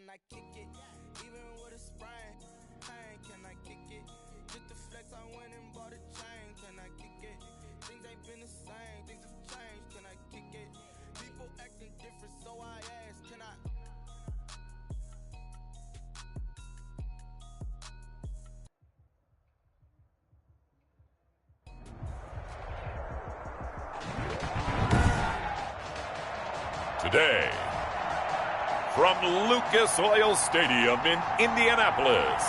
can I kick it? Even with a sprain, pain, can I kick it? Just the flex, I went and bought a chain, can I kick it? Things ain't been the same, things have changed, can I kick it? People acting different, so I asked, can I? Today, from Lucas Oil Stadium in Indianapolis,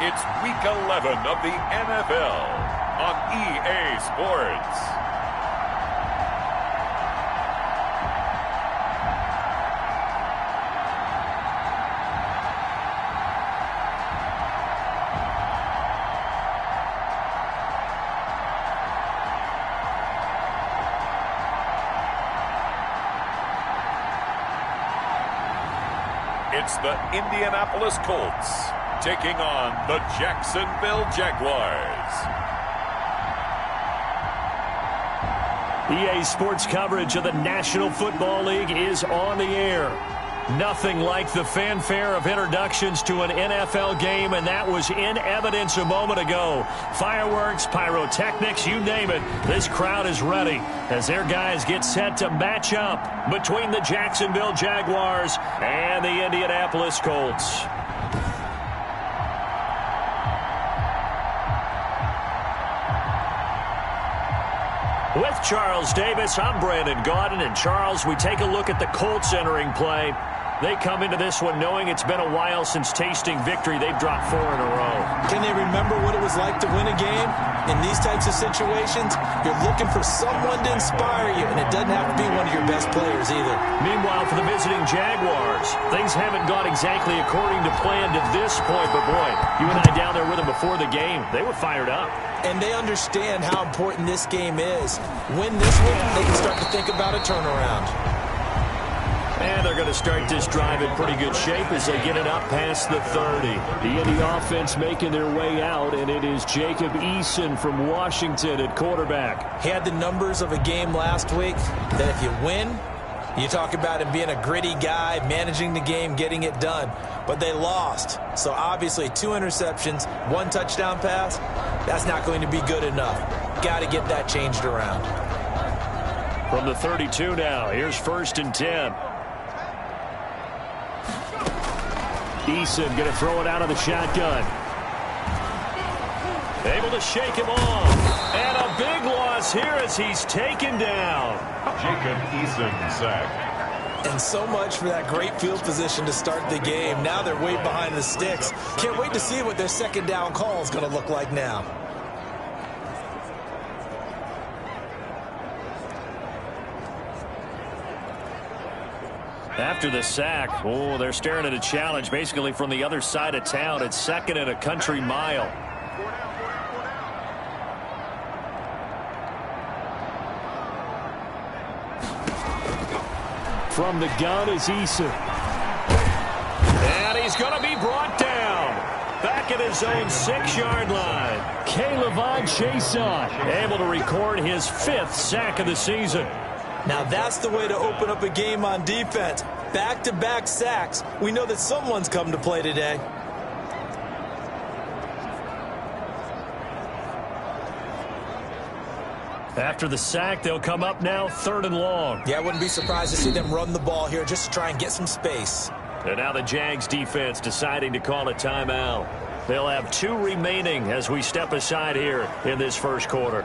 it's Week 11 of the NFL on EA Sports. It's the Indianapolis Colts taking on the Jacksonville Jaguars. EA Sports coverage of the National Football League is on the air. Nothing like the fanfare of introductions to an NFL game, and that was in evidence a moment ago. Fireworks, pyrotechnics, you name it. This crowd is ready as their guys get set to match up between the Jacksonville Jaguars and the Indianapolis Colts. With Charles Davis, I'm Brandon Gaudin, and Charles, we take a look at the Colts entering play. They come into this one knowing it's been a while since tasting victory. They've dropped 4 in a row. Can they remember what it was like to win a game? In these types of situations, you're looking for someone to inspire you, and it doesn't have to be one of your best players either. Meanwhile, for the visiting Jaguars, things haven't gone exactly according to plan to this point, but boy, you and I down there with them before the game, they were fired up. And they understand how important this game is. Win this one, they can start to think about a turnaround. And they're going to start this drive in pretty good shape as they get it up past the 30. The Indy offense making their way out, and it is Jacob Eason from Washington at quarterback. He had the numbers of a game last week that if you win, you talk about him being a gritty guy, managing the game, getting it done. But they lost. So obviously 2 interceptions, 1 touchdown pass, that's not going to be good enough. Got to get that changed around. From the 32 now, here's 1st and 10. Eason going to throw it out of the shotgun. Able to shake him off. And a big loss here as he's taken down. Jacob Eason sacked. And so much for that great field position to start the game. Now they're way behind the sticks. Can't wait to see what their second down call is going to look like now. After the sack, they're staring at a challenge basically from the other side of town. It's 2nd and a country mile. From the gun is Eason. And he's going to be brought down. Back at his own 6-yard line. K'Lavon Chaisson able to record his 5th sack of the season. Now that's the way to open up a game on defense. Back-to-back sacks. We know that someone's come to play today. After the sack, they'll come up now 3rd and long. Yeah, I wouldn't be surprised to see them run the ball here just to try and get some space. And now the Jags defense deciding to call a timeout. They'll have 2 remaining as we step aside here in this first quarter.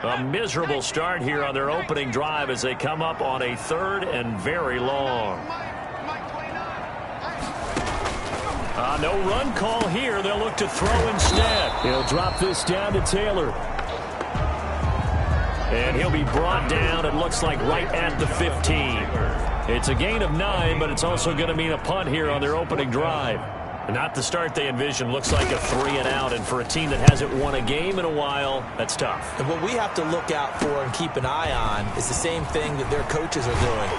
A miserable start here on their opening drive as they come up on a 3rd and very long. No run call here. They'll look to throw instead. He'll drop this down to Taylor. And he'll be brought down, it looks like, right at the 15. It's a gain of 9, but it's also going to mean a punt here on their opening drive. Not the start they envisioned. Looks like a 3-and-out, and for a team that hasn't won a game in a while, that's tough. And what we have to look out for and keep an eye on is the same thing that their coaches are doing,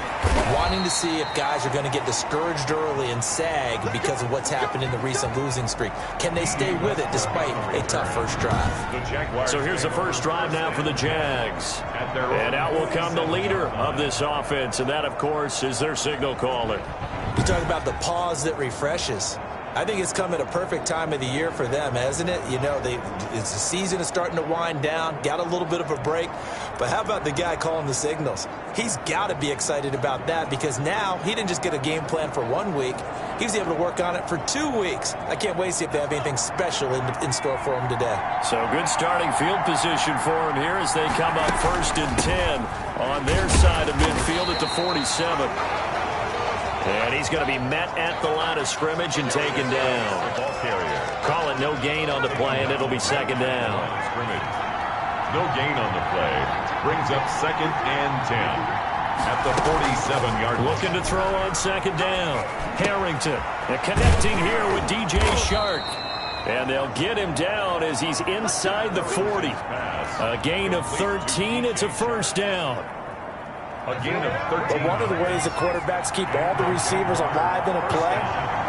wanting to see if guys are going to get discouraged early and sag because of what's happened in the recent losing streak. Can they stay with it despite a tough first drive? So here's the first drive now for the Jags. And out will come the leader of this offense, and that, of course, is their signal caller. You talk about the pause that refreshes. I think it's come at a perfect time of the year for them, hasn't it? You know, the season is starting to wind down, got a little bit of a break. But how about the guy calling the signals? He's got to be excited about that because now he didn't just get a game plan for 1 week. He was able to work on it for 2 weeks. I can't wait to see if they have anything special in store for him today. So good starting field position for him here as they come up 1st and 10 on their side of midfield at the 47. And he's going to be met at the line of scrimmage and taken down. Call it no gain on the play, and it'll be 2nd down. No gain on the play. Brings up 2nd and 10 at the 47-yard line. Looking to throw on 2nd down. Harrington connecting here with DJ Shark. And they'll get him down as he's inside the 40. A gain of 13. It's a 1st down. A gain of 13. But one of the ways that quarterbacks keep all the receivers alive in a play,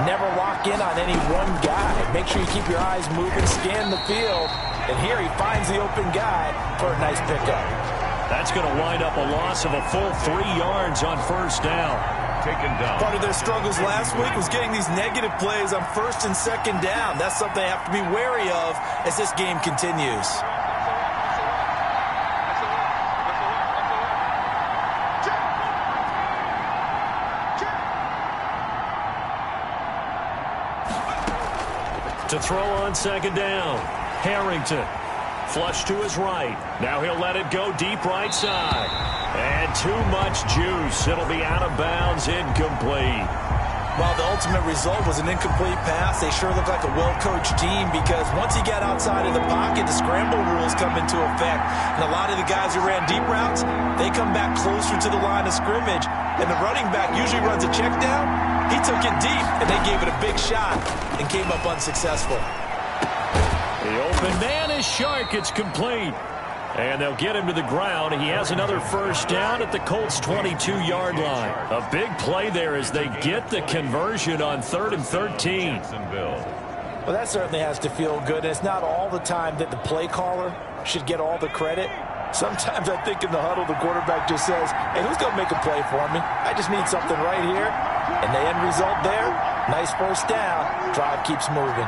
never lock in on any one guy. Make sure you keep your eyes moving, scan the field. And here he finds the open guy for a nice pickup. That's going to wind up a loss of a full 3 yards on 1st down. Taken down. Part of their struggles last week was getting these negative plays on 1st and 2nd down. That's something they have to be wary of as this game continues. To throw on 2nd down. Harrington. Flush to his right. Now he'll let it go deep right side. And too much juice. It'll be out of bounds, incomplete. While the ultimate result was an incomplete pass, they sure look like a well-coached team because once he got outside of the pocket, the scramble rules come into effect. And a lot of the guys who ran deep routes, they come back closer to the line of scrimmage. And the running back usually runs a check down. He took it deep, and they gave it a big shot and came up unsuccessful. The open man is Shark. It's complete. And they'll get him to the ground. He has another 1st down at the Colts' 22-yard line. A big play there as they get the conversion on 3rd and 13. Well, that certainly has to feel good. It's not all the time that the play caller should get all the credit. Sometimes I think in the huddle, the quarterback just says, hey, who's going to make a play for me? I just need something right here. And the end result there, nice 1st down. Drive keeps moving.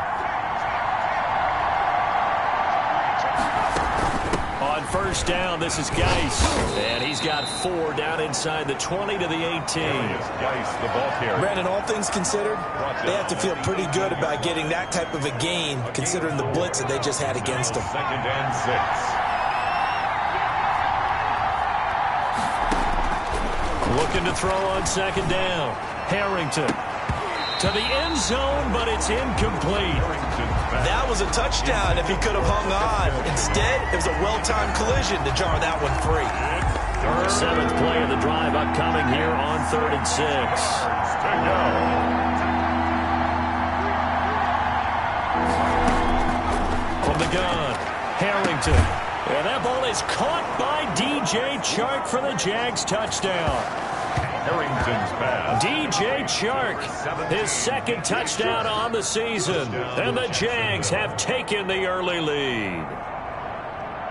On 1st down, this is Geis. And he's got 4 down inside the 20 to the 18. Geis, the ball carrier. Brandon, all things considered, they have to feel pretty good about getting that type of a gain considering the blitz that they just had against them. 2nd and 6. Looking to throw on 2nd down. Harrington to the end zone, but it's incomplete. That was a touchdown if he could have hung on. Instead, it was a well-timed collision to jar that one free. 7th play of the drive upcoming here on 3rd and 6. From the gun, Harrington. And that ball is caught by DJ Chark for the Jags touchdown. Harrington's pass. DJ Chark, his 2nd touchdown on the season. And the Jags have taken the early lead.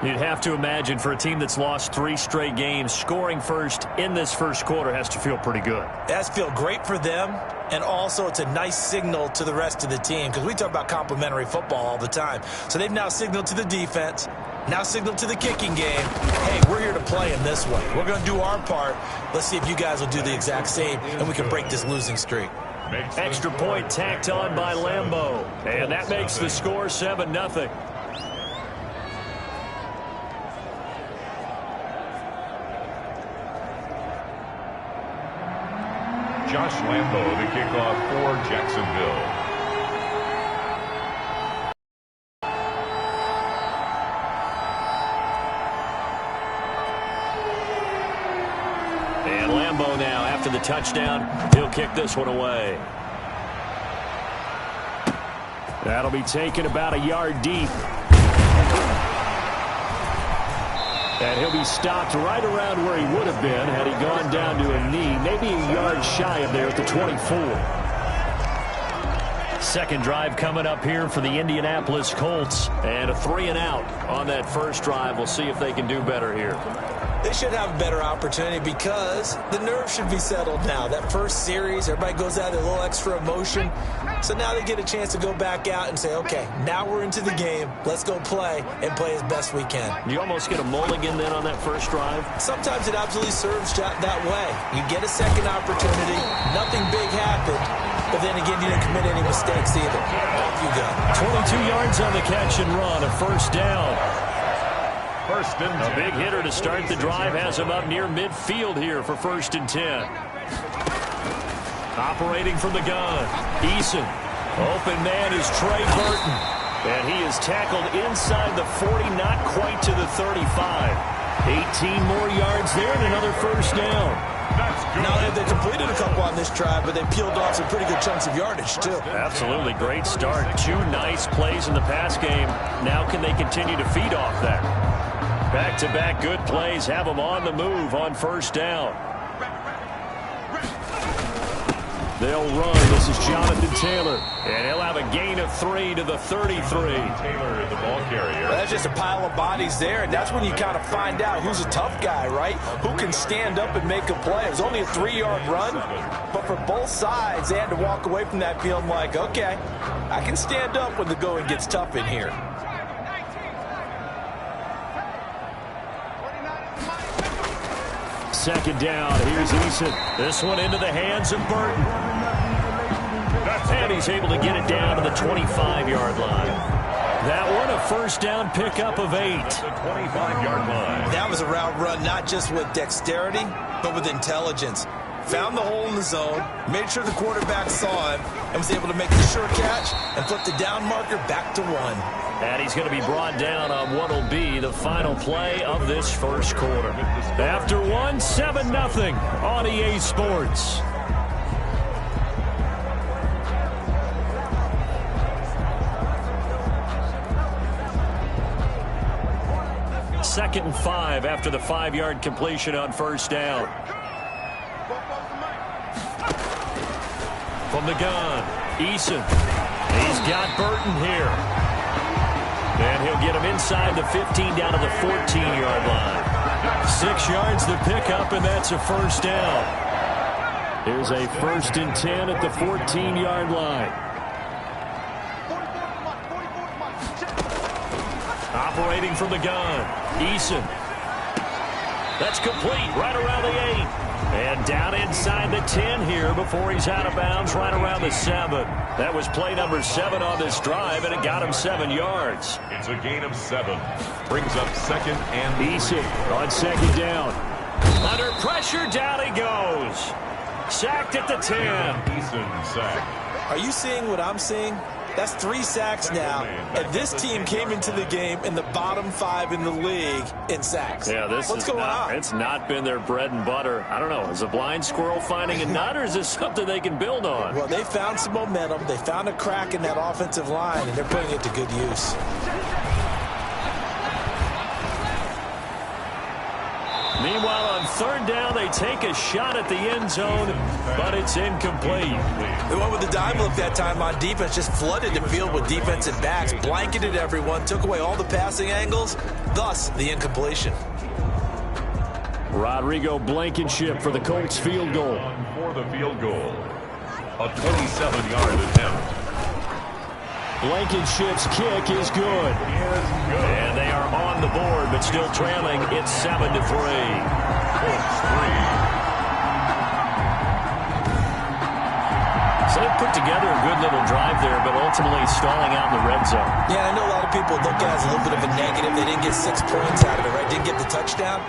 You'd have to imagine for a team that's lost 3 straight games, scoring first in this first quarter has to feel pretty good. It has to feel great for them, and also it's a nice signal to the rest of the team because we talk about complimentary football all the time. So they've now signaled to the defense, now signaled to the kicking game, hey, we're here to play in this way. We're going to do our part. Let's see if you guys will do the exact same, and we can break this losing streak. Extra point tacked on by Lambeau, and that makes the score 7-0. Josh Lambeau, the kickoff for Jacksonville. And Lambeau now, after the touchdown, he'll kick this one away. That'll be taken about a yard deep. And he'll be stopped right around where he would have been had he gone down to a knee, maybe a yard shy of there at the 24. Second drive coming up here for the Indianapolis Colts. And a 3-and-out on that first drive. We'll see if they can do better here. They should have a better opportunity because the nerves should be settled now. That first series, everybody goes out with a little extra emotion. So now they get a chance to go back out and say, okay, now we're into the game. Let's go play and play as best we can. You almost get a mulligan then on that first drive? Sometimes it absolutely serves that way. You get a second opportunity. Nothing big happened. But then again, you didn't commit any mistakes either. Off you go. 22 yards on the catch and run. A first down. First and 10. A big hitter to start the drive has him up near midfield here for first and 10. Operating from the gun, Eason. Open man is Trey Burton. And he is tackled inside the 40, not quite to the 35. 18 more yards there and another first down. That's good. Now they completed a couple on this drive, but they peeled off some pretty good chunks of yardage, too. Absolutely great start. Two nice plays in the pass game. Now can they continue to feed off that? Back-to-back good plays have them on the move on first down. They'll run. This is Jonathan Taylor. And he'll have a gain of 3 to the 33. Taylor is the ball carrier. Well, that's just a pile of bodies there, and that's when you kind of find out who's a tough guy, right? Who can stand up and make a play. It was only a 3-yard run, but for both sides, they had to walk away from that feeling like, okay, I can stand up when the going gets tough in here. Second down. Here's Eason. This one into the hands of Burton. And he's able to get it down to the 25-yard line. That one a first down pickup of 8. The 25-yard line. That was a route run not just with dexterity, but with intelligence. Found the hole in the zone, made sure the quarterback saw him, and was able to make the sure catch and flip the down marker back to 1. And he's going to be brought down on what will be the final play of this first quarter. After 1, 7-0 on EA Sports. Second and 5 after the 5-yard completion on first down. From the gun, Eason. He's got Burton here. And he'll get him inside the 15 down to the 14-yard line. 6 yards the pickup, and that's a first down. Here's a first and 10 at the 14-yard line. Operating from the gun, Eason. That's complete right around the 8. And down inside the 10 here before he's out of bounds right around the 7. That was play number 7 on this drive, and it got him 7 yards. It's a gain of 7. Brings up second and Eason on second down. Under pressure, down he goes. Sacked at the 10. Eason sacked. Are you seeing what I'm seeing? That's 3 sacks now, and this team came into the game in the bottom 5 in the league in sacks. Yeah, What's going on? It's not been their bread and butter. I don't know. Is a blind squirrel finding a nut, or is this something they can build on? Well, they found some momentum. They found a crack in that offensive line, and they're putting it to good use. Meanwhile, on third down, they take a shot at the end zone, but it's incomplete. They went with the dime look that time on defense, just flooded the field with defensive backs, blanketed everyone, took away all the passing angles, thus the incompletion. Rodrigo Blankenship for the Colts field goal. For the field goal. A 27-yard attempt. Blankenship's kick is good. And they are on the board, but still trailing. It's 7-3. Colts 3. So they put together a good little drive there, but ultimately stalling out in the red zone. Yeah, I know a lot of people look at it as a little bit of a negative. They didn't get 6 points out of it, right? Didn't get the touchdown.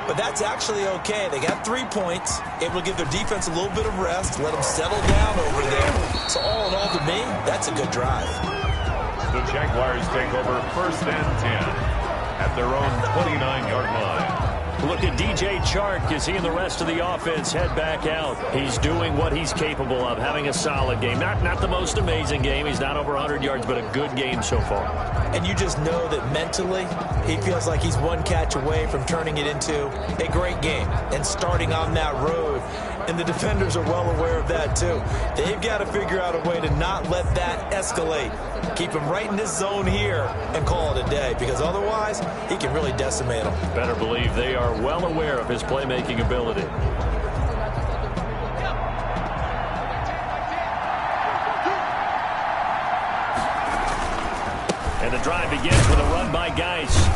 But that's actually okay. They got 3 points, able to give their defense a little bit of rest, let them settle down over there. So all in all, to me, that's a good drive. The Jaguars take over first and 10 at their own 29-yard line. Look at DJ Chark as he and the rest of the offense head back out. He's doing what he's capable of, having a solid game. Not the most amazing game. He's not over 100 yards, but a good game so far. And you just know that mentally he feels like he's one catch away from turning it into a great game and starting on that road. And the defenders are well aware of that, too. They've got to figure out a way to not let that escalate. Keep him right in this zone here and call it a day, because otherwise he can really decimate them. Better believe they are well aware of his playmaking ability. And the drive begins with a run by Geis.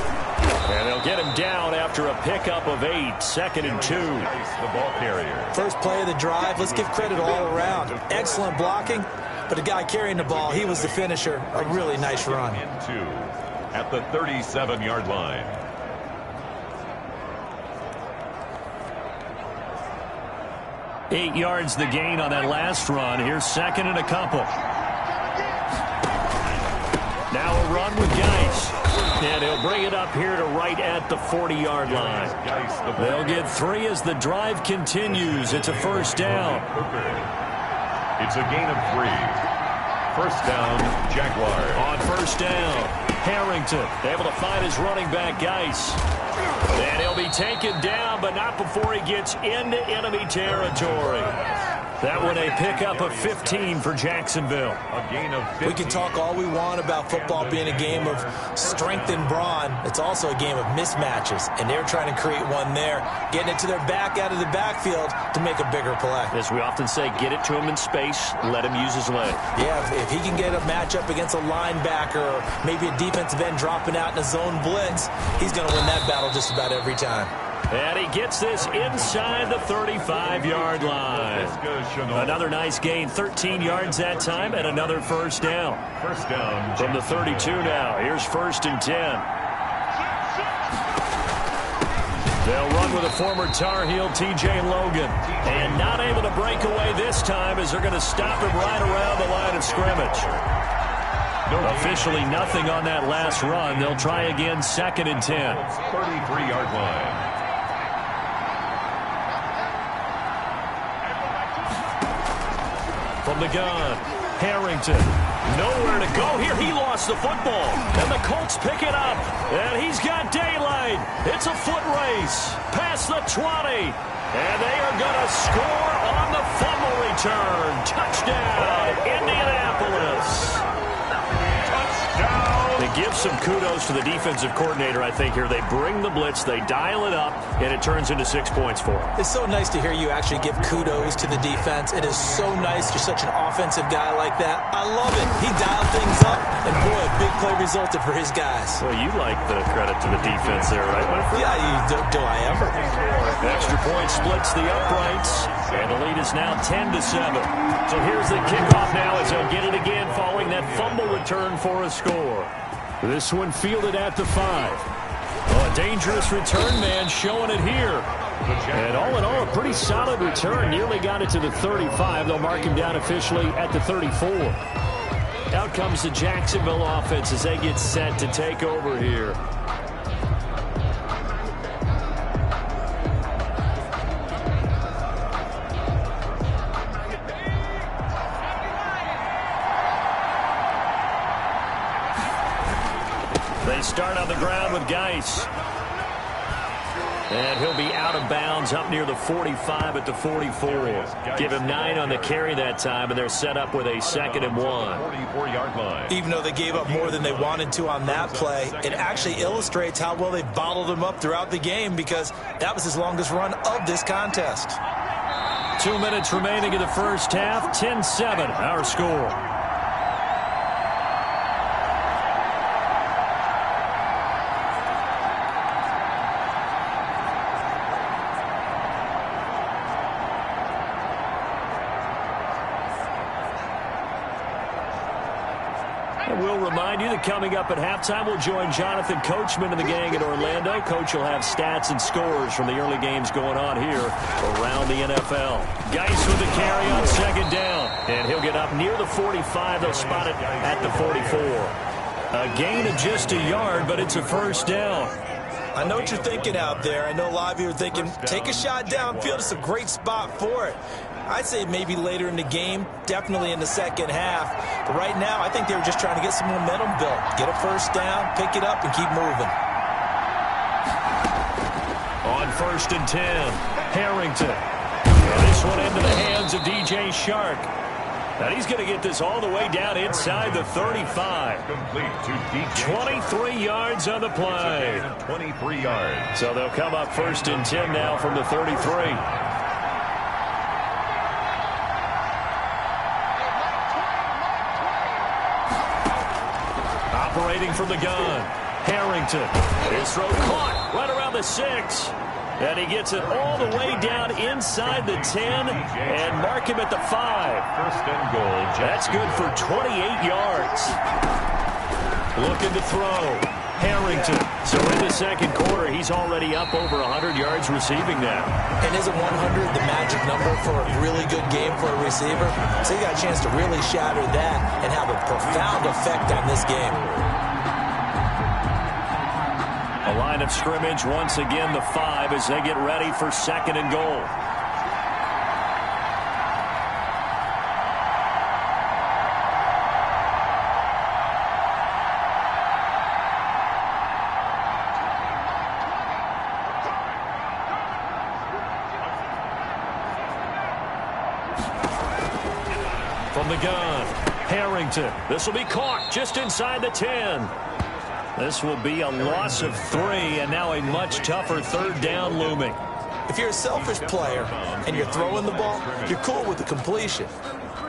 And they'll get him down after a pickup of 8, 2nd and 2. The ball carrier. First play of the drive, let's give credit all around. Excellent blocking, but the guy carrying the ball, he was the finisher. A really nice run. And 2 at the 37-yard line. Eight yards the gain on that last run. Here's 2nd and a couple. Now a run with Geis. And he'll bring it up here to right at the 40-yard line. They'll get 3 as the drive continues. It's a first down. It's a gain of 3. First down, Jaguars. On first down, Harrington able to find his running back, Geis. And he'll be taken down, but not before he gets into enemy territory. That one a pickup of 15 for Jacksonville. A gain of 15. We can talk all we want about football being a game of strength and brawn. It's also a game of mismatches, and they're trying to create one there, getting it to their back out of the backfield to make a bigger play. As we often say, get it to him in space, let him use his leg. Yeah, if he can get a matchup against a linebacker or maybe a defensive end dropping out in a zone blitz, he's going to win that battle just about every time. And he gets this inside the 35-yard line. Another nice gain, 13 yards that time, and another first down. First down. From the 32 now. Here's 1st and 10. They'll run with a former Tar Heel, T.J. Logan. And not able to break away this time as they're going to stop him right around the line of scrimmage. Officially nothing on that last run. They'll try again, 2nd and 10. 33-yard line. From the gun, Harrington, nowhere to go here. He lost the football, and the Colts pick it up, and he's got daylight. It's a foot race past the 20, and they are going to score on the fumble return. Touchdown, Indianapolis. They give some kudos to the defensive coordinator, I think, here. They bring the blitz, they dial it up, and it turns into 6 points for them. It's so nice to hear you actually give kudos to the defense. It is so nice. You're such an offensive guy like that. I love it. He dialed things up, and boy, a big play resulted for his guys. Well, you like the credit to the defense there, right, Winfrey? Yeah, do I ever? Extra point splits the uprights, and the lead is now 10-7. So here's the kickoff now as they'll get it again following that fumble return for a score. This one fielded at the 5. Oh, a dangerous return man showing it here. And all in all, a pretty solid return. Nearly got it to the 35. They'll mark him down officially at the 34. Out comes the Jacksonville offense as they get set to take over here. They start on the ground with Geis. And he'll be out of bounds up near the 45 at the 44. Give him 9 on the carry that time, and they're set up with a 2nd and 1. 44-yard line. Even though they gave up more than they wanted to on that play, it actually illustrates how well they've bottled him up throughout the game, because that was his longest run of this contest. 2 minutes remaining in the first half. 10-7, our score. We'll remind you that coming up at halftime, we'll join Jonathan Coachman and the gang in Orlando. Coach will have stats and scores from the early games going on here around the NFL. Geis with the carry on 2nd down, and he'll get up near the 45. They'll spot it at the 44. A gain of just a yard, but it's a first down. I know what you're thinking out there. I know a lot of you are thinking, take a shot downfield. It's a great spot for it. I'd say maybe later in the game, definitely in the second half. But right now, I think they were just trying to get some momentum built. Get a first down, pick it up, and keep moving. On 1st and 10, Harrington. And this one into the hands of DJ Shark. And he's going to get this all the way down inside the 35. 23 yards on the play. 23 yards. So they'll come up 1st and 10 now from the 33. Operating from the gun, Harrington. His throw caught right around the 6. And he gets it all the way down inside the 10 and mark him at the 5. 1st and goal. That's good for 28 yards. Looking to throw, Harrington. So in the second quarter, he's already up over 100 yards receiving now. And isn't 100 the magic number for a really good game for a receiver? So you got a chance to really shatter that and have a profound effect on this game. A line of scrimmage, once again the 5 as they get ready for 2nd and goal. From the gun, Harrington. This will be caught just inside the 10. This will be a loss of 3, and now a much tougher 3rd down looming. If you're a selfish player and you're throwing the ball, you're cool with the completion.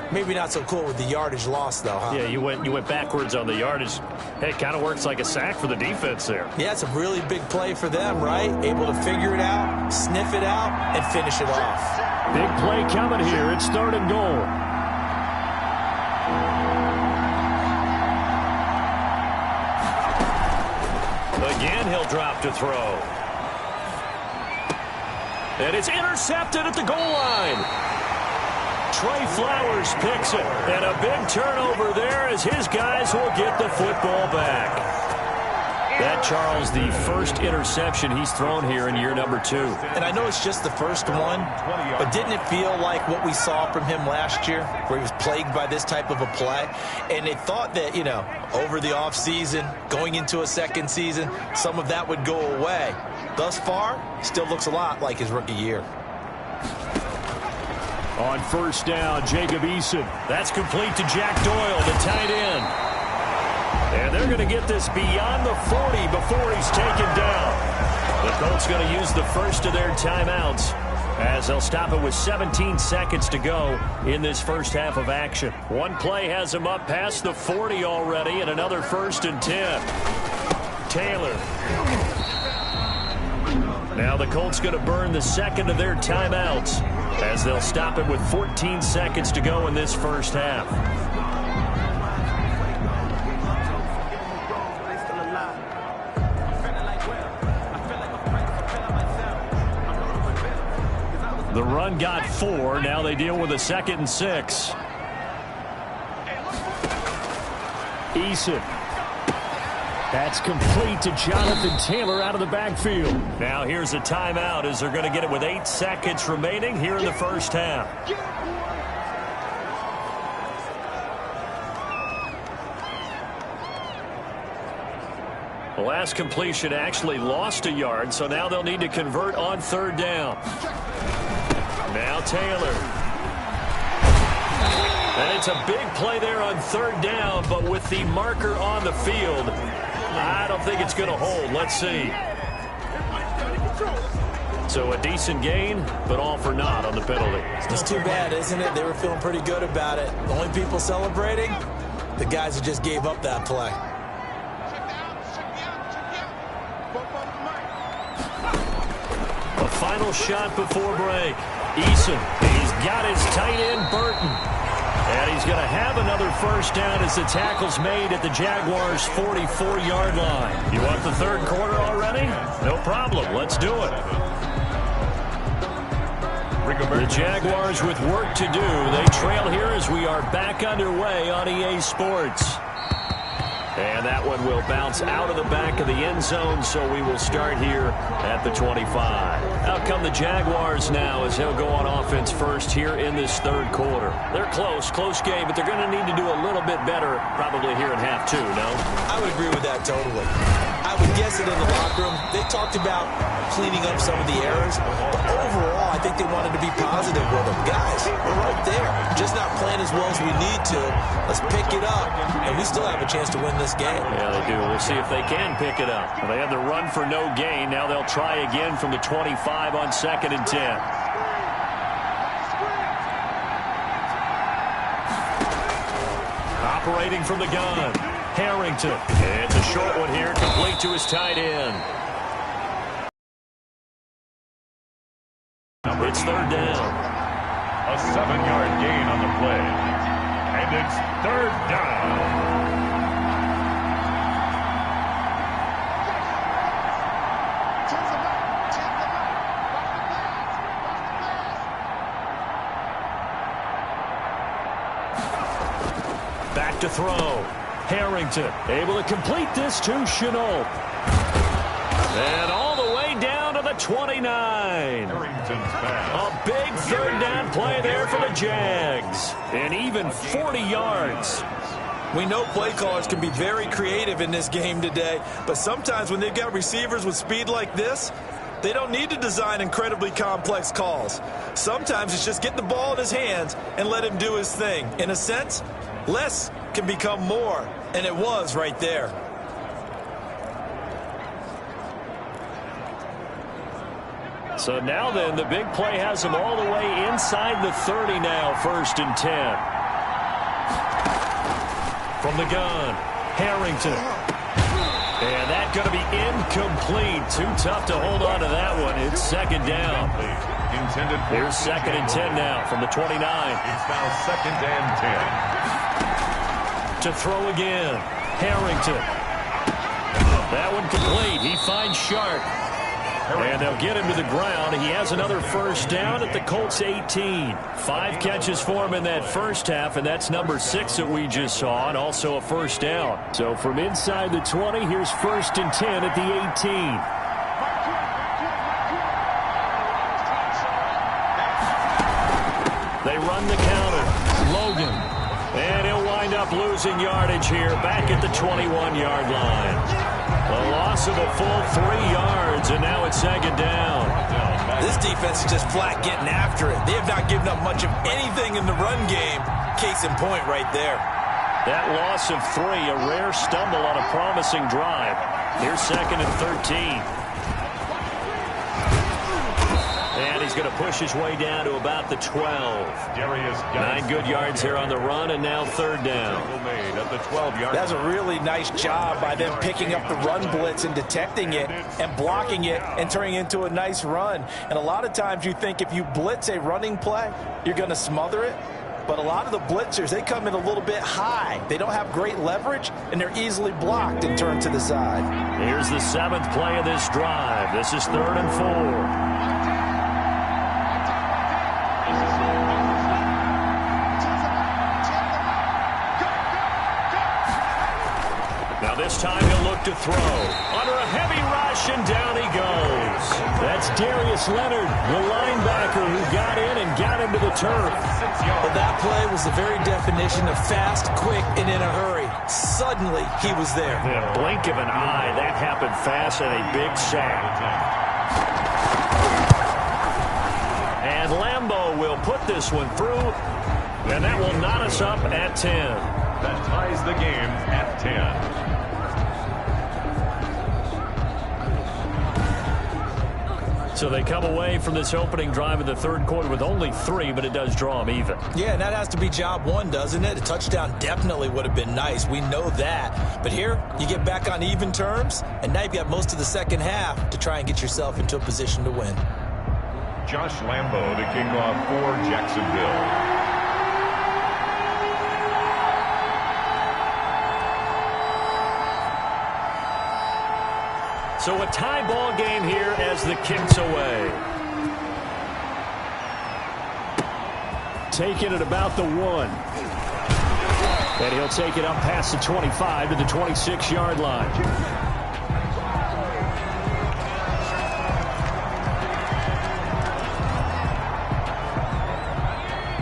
Maybe not so cool with the yardage loss, though, huh? Yeah, you went backwards on the yardage. Hey, it kind of works like a sack for the defense there. Yeah, it's a really big play for them, right? Able to figure it out, sniff it out, and finish it off. Big play coming here. It's 3rd and goal. Again, he'll drop to throw. And it's intercepted at the goal line. Trey Flowers picks it. And a big turnover there as his guys will get the football back. That, Charles, the first interception he's thrown here in year number 2. And I know it's just the first one, but didn't it feel like what we saw from him last year, where he was plagued by this type of a play? And they thought that, you know, over the offseason, going into a second season, some of that would go away. Thus far, still looks a lot like his rookie year. On 1st down, Jacob Eason. That's complete to Jack Doyle, the tight end. And they're going to get this beyond the 40 before he's taken down. The Colts going to use the first of their timeouts as they'll stop it with 17 seconds to go in this first half of action. One play has him up past the 40 already, and another 1st and 10. Taylor. Now the Colts going to burn the second of their timeouts as they'll stop it with 14 seconds to go in this first half. The run got 4. Now they deal with a 2nd and 6. Eason. That's complete to Jonathan Taylor out of the backfield. Now here's a timeout as they're going to get it with 8 seconds remaining here in the first half. The last completion actually lost a yard, so now they'll need to convert on 3rd down. Now Taylor. And it's a big play there on 3rd down, but with the marker on the field, I don't think it's going to hold. Let's see. So a decent gain, but all for naught on the penalty. It's too bad, isn't it? They were feeling pretty good about it. The only people celebrating, the guys who just gave up that play. A final shot before break. Eason, he's got his tight end, Burton. And he's going to have another first down as the tackle's made at the Jaguars' 44-yard line. You want the 3rd quarter already? No problem. Let's do it. The Jaguars with work to do. They trail here as we are back underway on EA Sports. And that one will bounce out of the back of the end zone, so we will start here at the 25. Out come the Jaguars now as he'll go on offense first here in this third quarter. They're close game, but they're going to need to do a little bit better probably here in half two, no? I would agree with that totally. I would guess it in the locker room. They talked about cleaning up some of the errors, but overall, I think they wanted to be positive with them. Guys, we're right there. Just not playing as well as we need to. Let's pick it up, and we still have a chance to win this game. Yeah, they do. We'll see if they can pick it up. Well, they had the run for no gain. Now they'll try again from the 25 on 2nd and 10. Operating from the gun, Harrington. It's a short one here, complete to his tight end. It's third down. A 7-yard gain on the play. And it's third down. Back to throw. Harrington able to complete this to Chenault. And all the way down to the 29. Harrington's pass. A big third down play there for the Jags. And even 40 yards. We know play callers can be very creative in this game today, but sometimes when they've got receivers with speed like this, they don't need to design incredibly complex calls. Sometimes it's just get the ball in his hands and let him do his thing. In a sense, less can become more, and it was right there. So now then, the big play has them all the way inside the 30 now, 1st and 10. From the gun, Harrington. And that's going to be incomplete. Too tough to hold on to that one. It's 2nd down. Here's 2nd and 10 now from the 29. It's now 2nd and 10. To throw again, Harrington. That one complete. He finds Sharp. And they'll get him to the ground. He has another 1st down at the Colts 18. 5 catches for him in that first half, and that's number 6 that we just saw, and also a 1st down. So from inside the 20, here's 1st and 10 at the 18. They run the counter. Logan. And he'll wind up losing yardage here back at the 21-yard line. A loss of a full 3 yards, and now it's 2nd down. This defense is just flat getting after it. They have not given up much of anything in the run game. Case in point right there. That loss of 3, a rare stumble on a promising drive. Here's 2nd and 13. And he's going to push his way down to about the 12. 9 good yards here on the run, and now 3rd down. That's a really nice job by them picking up the run blitz and detecting it and blocking it and turning it into a nice run. And a lot of times you think if you blitz a running play, you're going to smother it. But a lot of the blitzers, they come in a little bit high. They don't have great leverage, and they're easily blocked and turned to the side. Here's the 7th play of this drive. This is 3rd and 4. This time he'll look to throw. Under a heavy rush, and down he goes. That's Darius Leonard, the linebacker who got in and got him to the turf. Well, that play was the very definition of fast, quick, and in a hurry. Suddenly, he was there. In a blink of an eye, that happened fast, and a big sack. And Lambeau will put this one through, and that will knot us up at 10. That ties the game at 10. So they come away from this opening drive in the 3rd quarter with only 3, but it does draw them even. Yeah, and that has to be job 1, doesn't it? A touchdown definitely would have been nice. We know that. But here, you get back on even terms, and now you've got most of the second half to try and get yourself into a position to win. Josh Lambeau to kick off for Jacksonville. So a tie ball game here as the kick's away. Taken at about the 1. And he'll take it up past the 25 to the 26-yard line.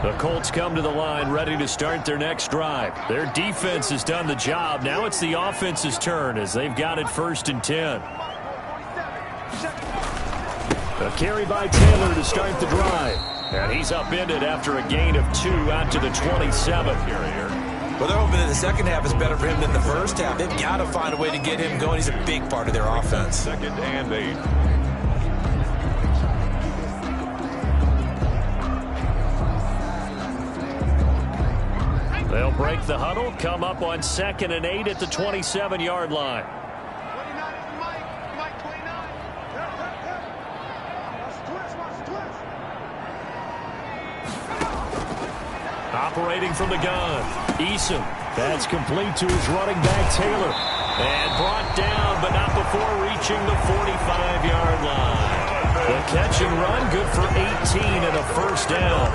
The Colts come to the line ready to start their next drive. Their defense has done the job. Now it's the offense's turn as they've got it 1st and 10. A carry by Taylor to start the drive. And he's upended after a gain of 2 out to the 27. Well, they're hoping that the second half is better for him than the first half. They've got to find a way to get him going. He's a big part of their offense. 2nd and 8. They'll break the huddle, come up on 2nd and 8 at the 27-yard line. Operating from the gun, Eason. That's complete to his running back, Taylor. And brought down, but not before reaching the 45-yard line. The catch and run, good for 18 and a 1st down.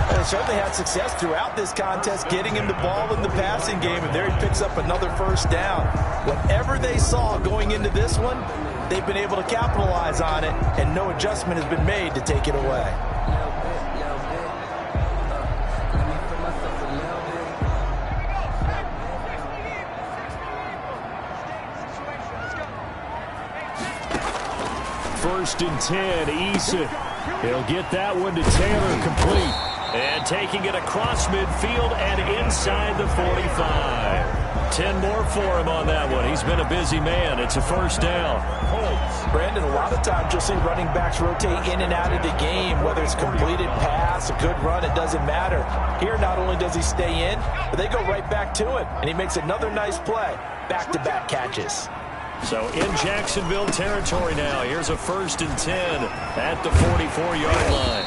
They certainly had success throughout this contest, getting him the ball in the passing game, and there he picks up another 1st down. Whatever they saw going into this one, they've been able to capitalize on it, and no adjustment has been made to take it away. First and 10, Eason. He'll get that one to Taylor, complete. And taking it across midfield and inside the 45. 10 more for him on that one. He's been a busy man. It's a 1st down. Brandon, a lot of times you'll see running backs rotate in and out of the game, whether it's completed pass, a good run, it doesn't matter. Here, not only does he stay in, but they go right back to him, and he makes another nice play. Back-to-back catches. So in Jacksonville territory now. Here's a 1st and 10 at the 44-yard line.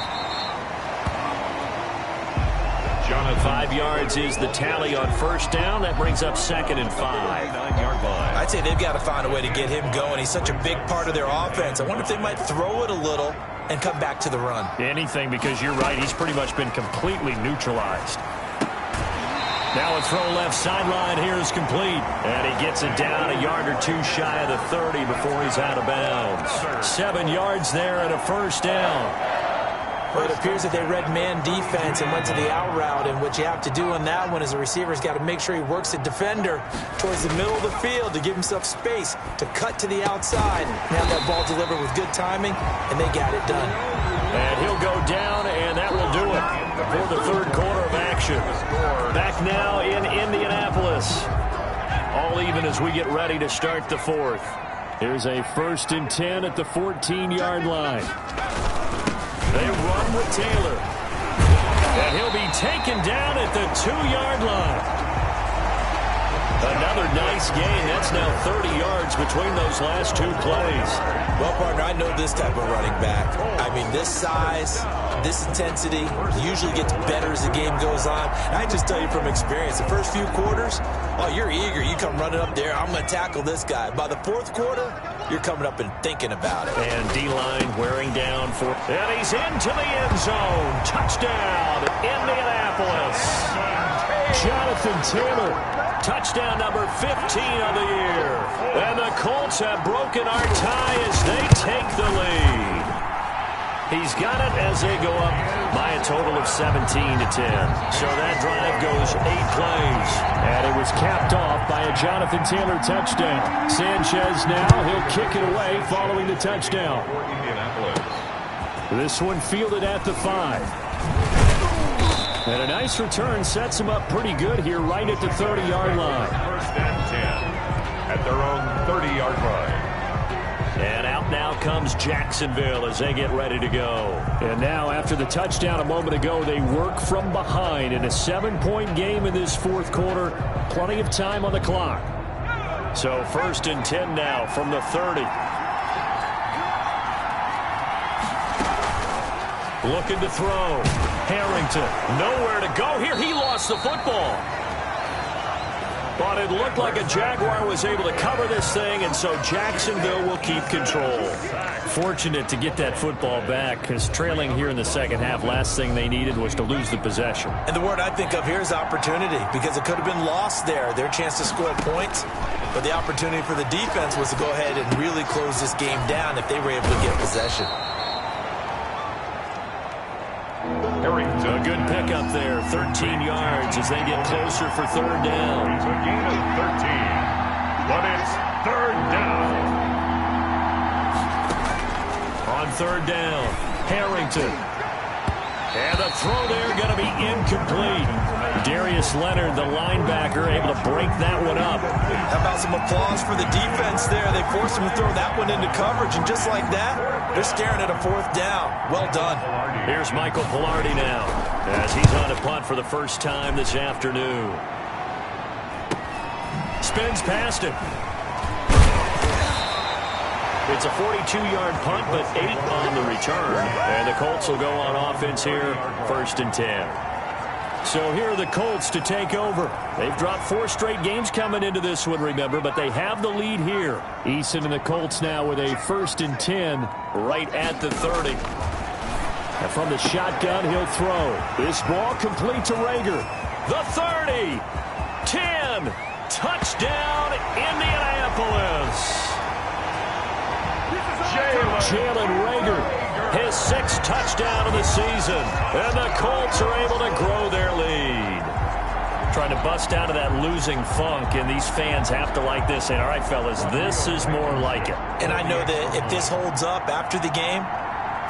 5 yards is the tally on 1st down. That brings up 2nd and 5. 9-yard line. I'd say they've got to find a way to get him going. He's such a big part of their offense. I wonder if they might throw it a little and come back to the run. Anything, because you're right. He's pretty much been completely neutralized. Now a throw left sideline here is complete. And he gets it down a yard or 2 shy of the 30 before he's out of bounds. 7 yards there and a 1st down. Well, it appears that they read man defense and went to the out route, and what you have to do on that one is the receiver's got to make sure he works the defender towards the middle of the field to give himself space to cut to the outside and have that ball delivered with good timing, and they got it done. And he'll go down, and that will do it for the 3rd quarter of action. Back now in Indianapolis. All even as we get ready to start the 4th. Here's a 1st and 10 at the 14-yard line. They run with Taylor. And he'll be taken down at the 2-yard line. Another nice gain. That's now 30 yards between those last 2 plays. Well, partner, I know this type of running back. I mean, this size, this intensity usually gets better as the game goes on. And I just tell you from experience, the first few quarters, oh, you're eager. You come running up there, I'm going to tackle this guy. By the 4th quarter, you're coming up and thinking about it. And D-line wearing down for... And he's into the end zone. Touchdown, Indianapolis. Jonathan Taylor. Touchdown number 15 of the year. And the Colts have broken our tie as they take the lead. He's got it as they go up by a total of 17-10. So that drive goes 8 plays. And it was capped off by a Jonathan Taylor touchdown. Sanchez now, he'll kick it away following the touchdown. This one fielded at the 5. And a nice return sets him up pretty good here right at the 30-yard line. 1st and 10 at their own 30-yard line. And out now comes Jacksonville as they get ready to go. And now after the touchdown a moment ago, they work from behind in a 7-point game in this 4th quarter. Plenty of time on the clock. So 1st and 10 now from the 30. Looking to throw. Harrington, nowhere to go here. He lost the football. But it looked like a Jaguar was able to cover this thing, and so Jacksonville will keep control. Fortunate to get that football back, because trailing here in the second half, last thing they needed was to lose the possession. And the word I think of here is opportunity, because it could have been lost there, their chance to score points. But the opportunity for the defense was to go ahead and really close this game down if they were able to get possession. A good pickup there, 13 yards as they get closer for third down. It's a gain of 13, but it's third down. On third down, Harrington. And the throw there going to be incomplete. Darius Leonard, the linebacker, able to break that one up. How about some applause for the defense there? They forced him to throw that one into coverage, and just like that, they're staring at a fourth down. Well done. Here's Michael Pilardi now as he's on a punt for the first time this afternoon. Spins past him. It's a 42-yard punt, but 8 on the return. And the Colts will go on offense here, 1st and 10. So here are the Colts to take over. They've dropped 4 straight games coming into this one, remember, but they have the lead here. Eason and the Colts now with a 1st and 10 right at the 30. And from the shotgun, he'll throw. This ball complete to Rager. The 30, 10, touchdown, Indianapolis. Jalen Rager, his 6th touchdown of the season. And the Colts are able to grow their lead. Trying to bust out of that losing funk, and these fans have to like this. And all right, fellas, this is more like it. And I know that if this holds up after the game,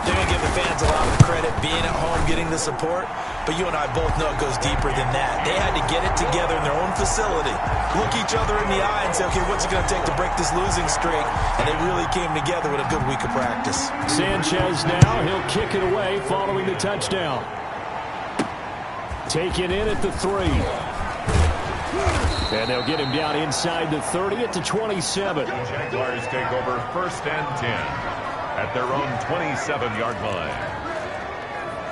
they're going to give the fans a lot of credit being at home, getting the support. But you and I both know it goes deeper than that. They had to get it together in their own facility, look each other in the eye and say, okay, what's it going to take to break this losing streak? And they really came together with a good week of practice. Sanchez now, he'll kick it away following the touchdown. Taken in at the 3. And they'll get him down inside the 30 at the 27. Jaguars take over 1st and 10 at their own 27-yard line.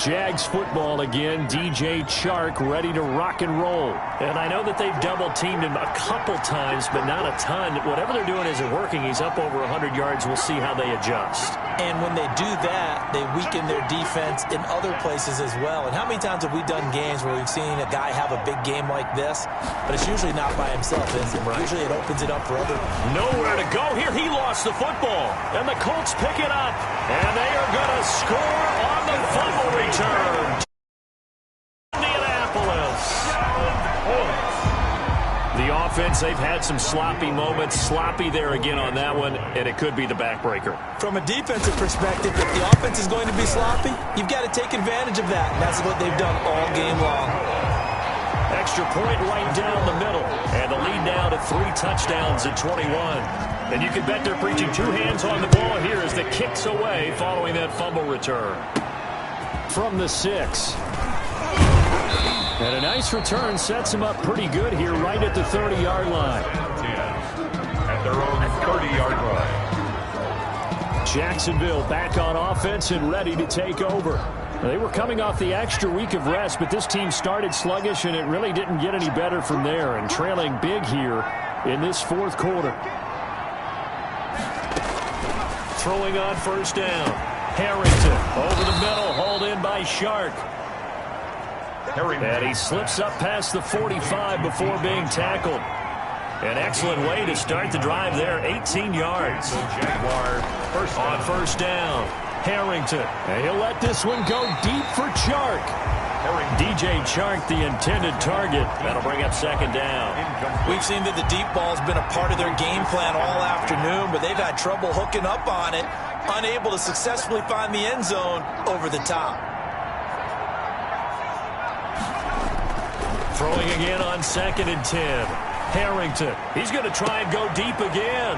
Jags football again. DJ Chark ready to rock and roll. And I know that they've double-teamed him a couple times, but not a ton. Whatever they're doing isn't working. He's up over 100 yards. We'll see how they adjust. And when they do that, they weaken their defense in other places as well. And how many times have we done games where we've seen a guy have a big game like this, but it's usually not by himself, is it? Right. Usually it opens it up for other. Nowhere to go here. He lost the football. And the Colts pick it up. And they are going to score on the fumble return. Indianapolis. The offense, they've had some sloppy moments. Sloppy there again on that one, and it could be the backbreaker. From a defensive perspective, if the offense is going to be sloppy, you've got to take advantage of that. And that's what they've done all game long. Extra point right down the middle. And the lead now to 3 touchdowns at 21. And you can bet they're preaching 2 hands on the ball here as the kick's away following that fumble return. From the 6. And a nice return sets him up pretty good here right at the 30-yard line. 10 at their own 30-yard line. Jacksonville back on offense and ready to take over. They were coming off the extra week of rest, but this team started sluggish, and it really didn't get any better from there, and trailing big here in this 4th quarter. Throwing on 1st down. Harrington over the middle, hauled in by Shark. And he slips up past the 45 before being tackled. An excellent way to start the drive there, 18 yards. Jaguar on 1st down. Harrington, and he'll let this one go deep for Chark. DJ Chark, the intended target. That'll bring up 2nd down. We've seen that the deep ball's been a part of their game plan all afternoon, but they've had trouble hooking up on it, unable to successfully find the end zone over the top. Throwing again on 2nd and 10. Harrington, he's going to try and go deep again.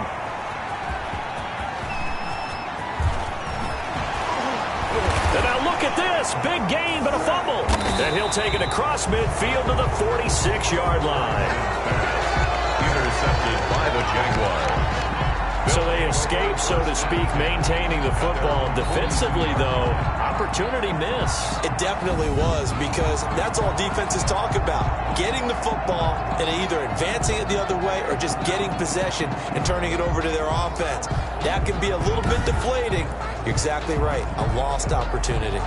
And now look at this. Big gain, but a fumble. And he'll take it across midfield to the 46-yard line. intercepted by the Jaguars. So they escape, so to speak, maintaining the football. Defensively, though, opportunity miss. It definitely was, because that's all defenses talk about. Getting the the football and either advancing it the other way or just getting possession and turning it over to their offense. That can be a little bit deflating. You're exactly right. A lost opportunity.